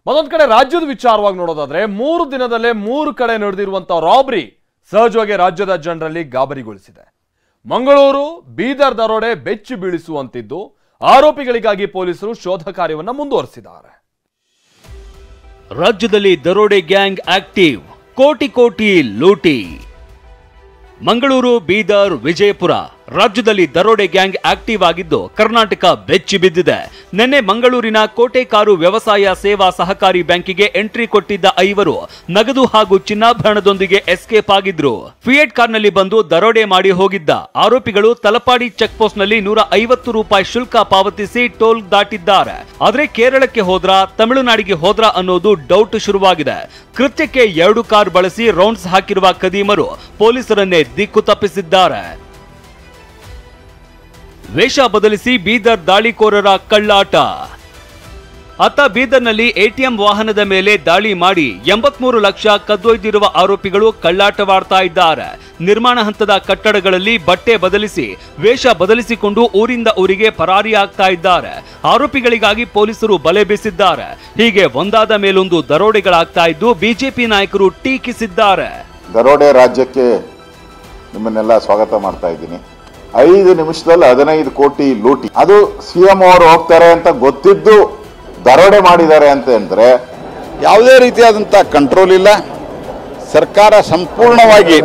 ಮತ್ತೊಂದು ಕಡೆ ರಾಜ್ಯದ ವಿಚಾರವಾಗಿ ನೋಡೋದಾದ್ರೆ 3 ದಿನದಲ್ಲೇ 3 ಕಡೆ ನಡೆದಿರುವಂತಹ ರಾಬರಿ ಸಹಜವಾಗಿ ರಾಜ್ಯದ ಜನರಲ್ಲಿ ಗಾಬರಿಗೊಳಿಸಿದೆ. ಮಂಗಳೂರು ಬೀದರ್ ದರೋಡೆ ಬೆಚ್ಚಿ ಬೀಳಿಸುವಂತಿದ್ದು ಆರೋಪಿಗಳಿಗಾಗಿ ಪೊಲೀಸರು ಶೋಧ ಕಾರ್ಯವನ್ನು ಮುಂದುವರಿಸಿದ್ದಾರೆ. ರಾಜ್ಯದಲ್ಲಿ ದರೋಡೆ ಗ್ಯಾಂಗ್ ಆಕ್ಟಿವ್, ಕೋಟಿ ಕೋಟಿ ಲೂಟಿ. ಮಂಗಳೂರು, ಬೀದರ್, ವಿಜಯಪುರ ರಾಜ್ಯದಲ್ಲಿ ದರೋಡೆ ಗ್ಯಾಂಗ್ ಆಕ್ಟಿವ್ ಆಗಿದ್ದು ಕರ್ನಾಟಕ ಬೆಚ್ಚಿ ಬಿದ್ದಿದೆ. ನಿನ್ನೆ ಮಂಗಳೂರಿನ ಕೋಟೆಕಾರು ವ್ಯವಸಾಯ ಸೇವಾ ಸಹಕಾರಿ ಬ್ಯಾಂಕಿಗೆ ಎಂಟ್ರಿ ಕೊಟ್ಟಿದ್ದ 5 ನಗದು ಹಾಗೂ ಚಿನ್ನಾಭರಣದೊಂದಿಗೆ ಎಸ್ಕೇಪ್ ಆಗಿದ್ರು. ಫಿಯೇಟ್ ಕಾರ್ನಲ್ಲಿ ಬಂದು ದರೋಡೆ ಮಾಡಿ ಹೋಗಿದ್ದ ಆರೋಪಿಗಳು ತಲಪಾಡಿ ಚೆಕ್ ಪೋಸ್ಟ್ ನಲ್ಲಿ 150 ರೂಪಾಯಿ ಶುಲ್ಕ ಪಾವತಿಸಿ ಟೋಲ್ ದಾಟಿದ್ದಾರೆ. ಆದ್ರೆ ಕೇರಳಕ್ಕೆ ಹೋದ್ರ, ತಮಿಳುನಾಡಿಗೆ ಹೋದ್ರ ಅನ್ನೋದು ಡೌಟ್ ಶುರುವಾಗಿದೆ. ಕೃತ್ಯಕ್ಕೆ 2 ಕಾರ್ ಬಳಸಿ ರೌಂಡ್ಸ್ ಹಾಕಿರುವ ಖದೀಮರು ಪೊಲೀಸರನ್ನೇ ದಿಕ್ಕು ತಪ್ಪಿಸಿದ್ದಾರೆ. ವೇಷ ಬದಲಿಸಿ ಬೀದರ್ ದಾಳಿಕೋರರ ಕಳ್ಳಾಟ. ಅತ್ತ ಬೀದರ್ನಲ್ಲಿ ಎಟಿಎಂ ವಾಹನದ ಮೇಲೆ ದಾಳಿ ಮಾಡಿ 83 ಲಕ್ಷ ಕದ್ದೊಯ್ದಿರುವ ಆರೋಪಿಗಳು ಕಳ್ಳಾಟವಾಡ್ತಾ ಇದ್ದಾರೆ. ನಿರ್ಮಾಣ ಹಂತದ ಕಟ್ಟಡಗಳಲ್ಲಿ ಬಟ್ಟೆ ಬದಲಿಸಿ ವೇಷ ಬದಲಿಸಿಕೊಂಡು ಊರಿಂದ ಊರಿಗೆ ಪರಾರಿ ಆಗ್ತಾ ಇದ್ದಾರೆ. ಆರೋಪಿಗಳಿಗಾಗಿ ಪೊಲೀಸರು ಬಲೆ ಬೀಸಿದ್ದಾರೆ. ಹೀಗೆ ಒಂದಾದ ಮೇಲೊಂದು ದರೋಡೆಗಳಾಗ್ತಾ ಇದ್ದು ಬಿಜೆಪಿ ನಾಯಕರು ಟೀಕಿಸಿದ್ದಾರೆ. ದರೋಡೆ ರಾಜ್ಯಕ್ಕೆ ನಿಮ್ಮನ್ನೆಲ್ಲ ಸ್ವಾಗತ ಮಾಡ್ತಾ ಇದ್ದೀನಿ. 5 ನಿಮಿಷದಲ್ಲಿ 15 ಕೋಟಿ ಲೂಟಿ. ಅದು ಸಿಎಂ ಅವರು ಹೋಗ್ತಾರೆ ಅಂತ ಗೊತ್ತಿದ್ದು ದರೋಡೆ ಮಾಡಿದ್ದಾರೆ ಅಂತ ಅಂದ್ರೆ ಯಾವುದೇ ರೀತಿಯಾದಂಥ ಕಂಟ್ರೋಲ್ ಇಲ್ಲ. ಸರ್ಕಾರ ಸಂಪೂರ್ಣವಾಗಿ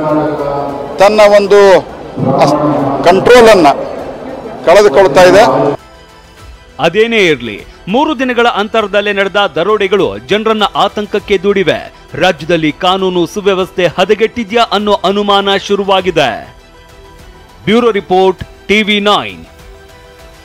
ತನ್ನ ಒಂದು ಕಂಟ್ರೋಲ್ ಅನ್ನ ಕಳೆದುಕೊಳ್ತಾ ಇದೆ. ಅದೇನೇ ಇರಲಿ, 3 ದಿನಗಳ ಅಂತರದಲ್ಲೇ ನಡೆದ ದರೋಡೆಗಳು ಜನರನ್ನ ಆತಂಕಕ್ಕೆ ದೂಡಿವೆ. ರಾಜ್ಯದಲ್ಲಿ ಕಾನೂನು ಸುವ್ಯವಸ್ಥೆ ಹದಗೆಟ್ಟಿದ್ಯಾ ಅನ್ನೋ ಅನುಮಾನ ಶುರುವಾಗಿದೆ. Bureau report, TV9.